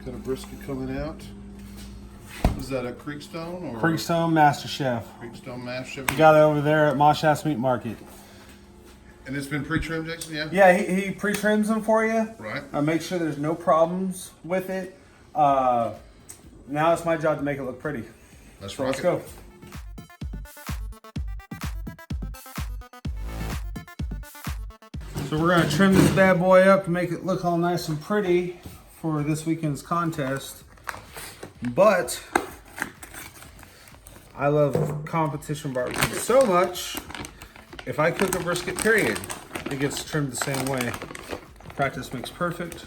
Got a brisket coming out. Is that a Creekstone or Creekstone Master Chef. Creekstone Master Chef? We got it over there at Majkszak Meat Market. And it's been pre-trimmed, Jason, yeah? Yeah, he pre-trims them for you. Right. Make sure there's no problems with it. Now it's my job to make it look pretty. Let's go. So we're gonna trim this bad boy up to make it look all nice and pretty for this weekend's contest. But I love competition barbecue so much. If I cook a brisket, period, it gets trimmed the same way. Practice makes perfect.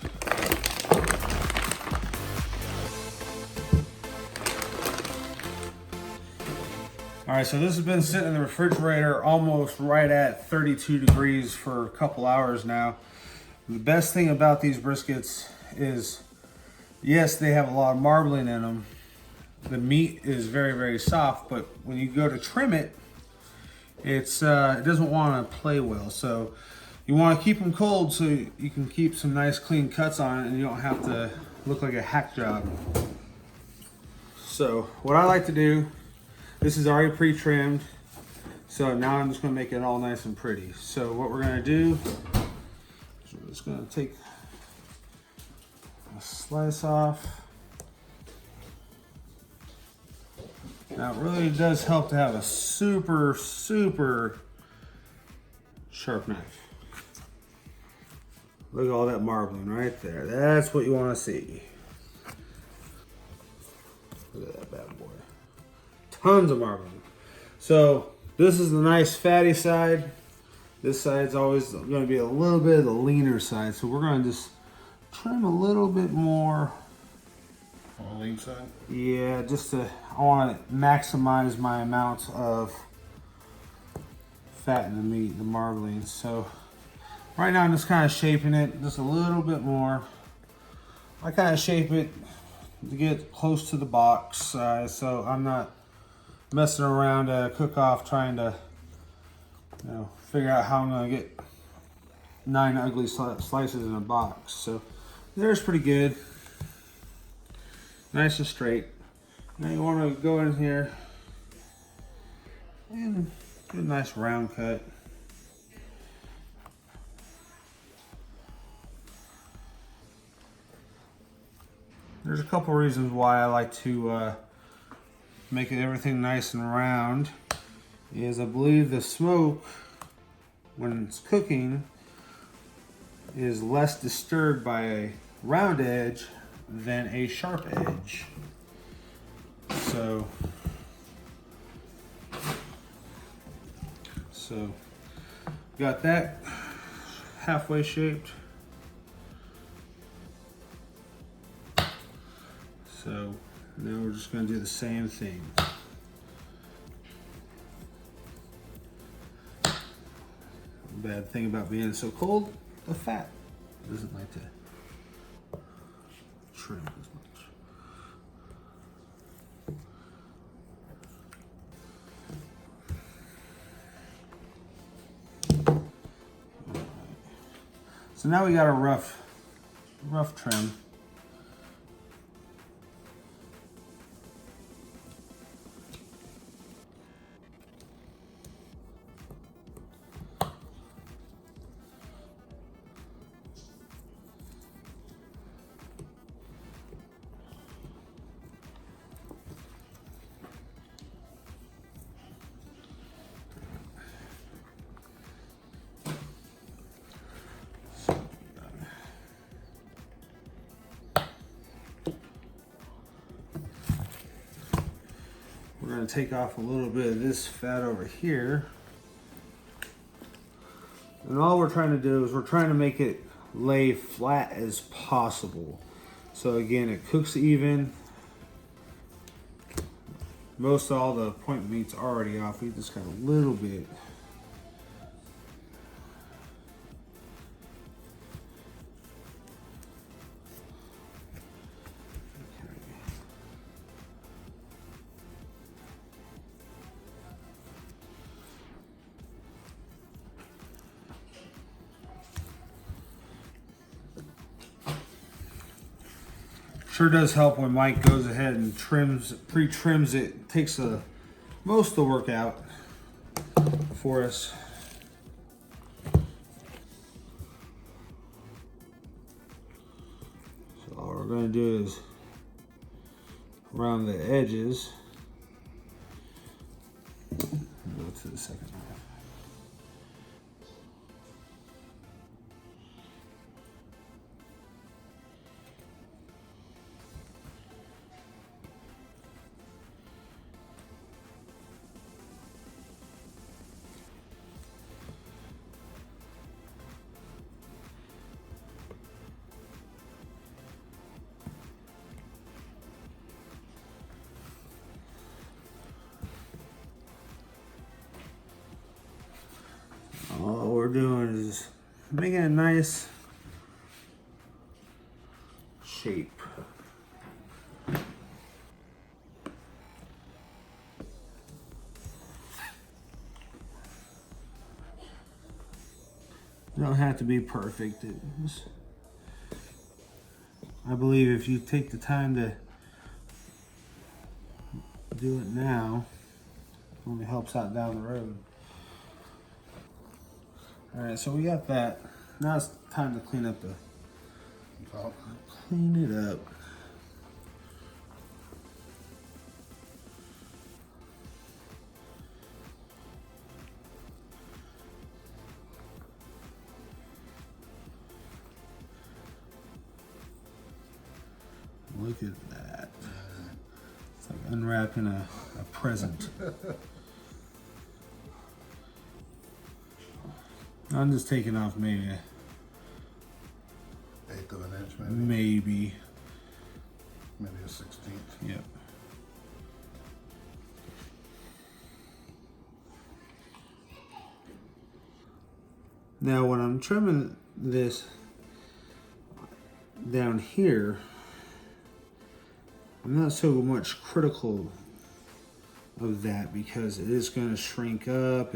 All right, so this has been sitting in the refrigerator almost right at 32 degrees for a couple hours now. The best thing about these briskets is, yes, they have a lot of marbling in them. The meat is very, very soft, but when you go to trim it, it doesn't want to play well. So you want to keep them cold so you can keep some nice clean cuts on it and you don't have to look like a hack job. So what I like to do, this is already pre-trimmed, so now I'm just going to make it all nice and pretty. So what we're going to do is we're just going to take a slice off. Now it really does help to have a super, super sharp knife. Look at all that marbling right there. That's what you want to see. Look at that bad boy. Tons of marbling. So this is the nice fatty side. This side's always going to be a little bit of the leaner side. So we're going to just trim a little bit more. On the lean side? Yeah, I want to maximize my amount of fat in the meat, the marbling. So right now I'm just kind of shaping it just a little bit more. I kind of shape it to get close to the box size, so I'm not messing around at a cook-off trying to, figure out how I'm going to get 9 ugly slices in a box. So there's pretty good. Nice and straight. Now you want to go in here and get a nice round cut. There's a couple reasons why I like to make everything nice and round. Is I believe the smoke, when it's cooking, is less disturbed by a round edge than a sharp edge. So got that halfway shaped. So now we're just going to do the same thing. The bad thing about being so cold, the fat doesn't like to trim as much. Right. So now we got a rough trim. We're going to take off a little bit of this fat over here. And all we're trying to do is we're trying to make it lay flat as possible. So again, it cooks even. Most all the point meat's already off. We just got a little bit. Sure does help when Mike goes ahead and pre-trims it. Takes most of the work out for us. So all we're going to do is around the edges. Go to the second half. All we're doing is making a nice shape. You don't have to be perfect. I believe if you take the time to do it now, it only helps out down the road. All right, so we got that. Now it's time to clean up the Top. Clean it up. Look at that. It's like unwrapping a present. I'm just taking off maybe Eighth of an inch, maybe a 16th. Yep. Now when I'm trimming this down here, I'm not so much critical of that because it is going to shrink up.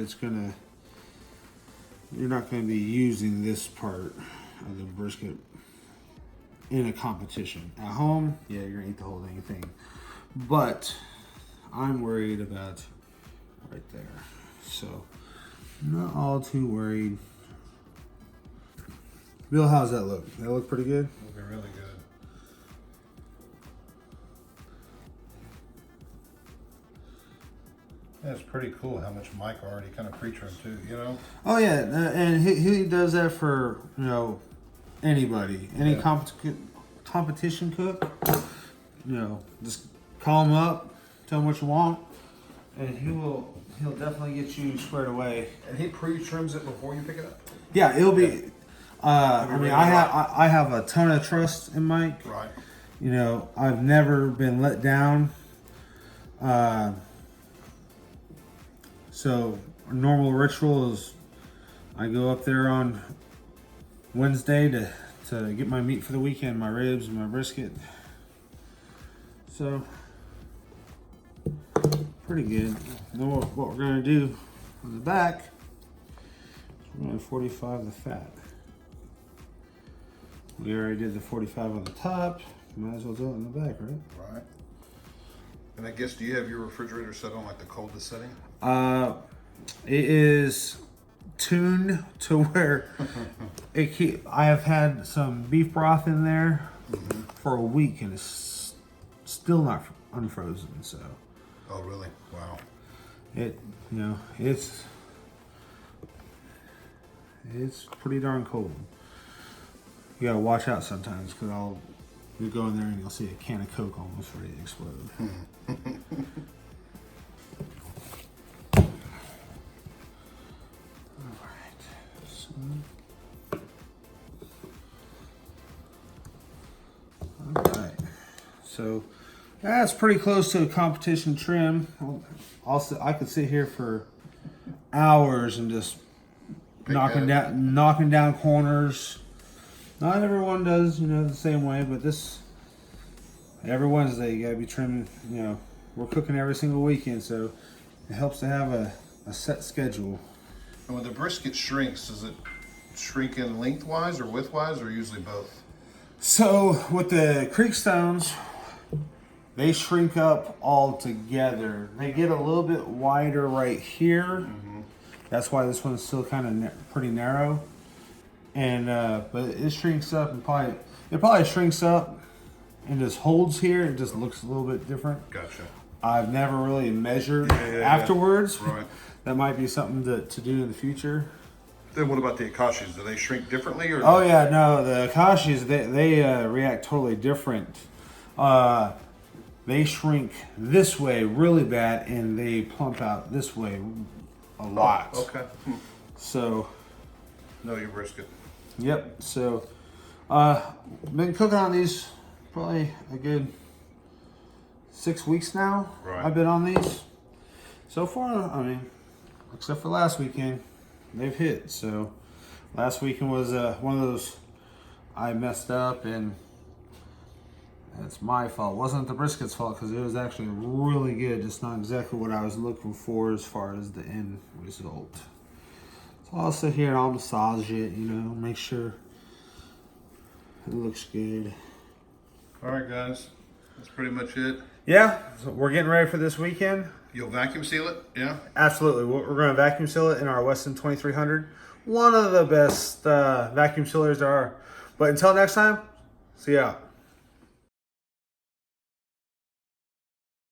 You're not going to be using this part of the brisket in a competition. At home, yeah, you're going to eat the whole dang thing. But I'm worried about right there. So, not all too worried. Bill, how's that look? That look pretty good? Looking really good. Yeah, it's pretty cool how much Mike already kind of pre-trimmed too, you know? Oh yeah, and he does that for, anybody. Any competition cook, just call him up, tell him what you want, and he'll definitely get you squared away. And he pre-trims it before you pick it up? Yeah, it'll be. I have a ton of trust in Mike. Right. I've never been let down. So our normal ritual is I go up there on Wednesday to get my meat for the weekend, my ribs and my brisket. So pretty good. Then what we're gonna do on the back, we're gonna 45 the fat. We already did the 45 on the top. Might as well do it on the back, right? Right. And I guess, do you have your refrigerator set on like the coldest setting? It is tuned to where I have had some beef broth in there for a week and it's still not unfrozen. So. Oh really? Wow. It's pretty darn cold. You gotta watch out sometimes because you go in there and you'll see a can of Coke almost ready to explode. Alright, so that's pretty close to a competition trim. Also, I could sit here for hours and just knocking down corners. Not everyone does, the same way, but every Wednesday you gotta be trimming. We're cooking every single weekend, so it helps to have a set schedule. And when the brisket shrinks, does it shrink in lengthwise or widthwise, or usually both? So with the Creekstones, they shrink up all together. They get a little bit wider right here. Mm-hmm. That's why this one's still kind of pretty narrow. And but it shrinks up and probably shrinks up and just holds here. It just looks a little bit different. Gotcha. I've never really measured afterwards. Yeah. Right. That might be something to do in the future. Then what about the Akashis? Do they shrink differently? Or Oh yeah, no, the Akashis they react totally different. They shrink this way really bad, and they plump out this way a lot. Oh, okay. So. No, your brisket. Yep. So, been cooking on these probably a good 6 weeks now. Right. I've been on these. So far, I mean, except for last weekend, they've hit. So, last weekend was one of those I messed up, and that's my fault. It wasn't the brisket's fault because it was actually really good. Just not exactly what I was looking for as far as the end result. So I'll sit here and I'll massage it, you know, make sure it looks good. All right, guys. That's pretty much it. Yeah, so we're getting ready for this weekend. You'll vacuum seal it? Yeah? Absolutely. We're going to vacuum seal it in our Weston 2300. One of the best vacuum sealers there are. But until next time, see ya.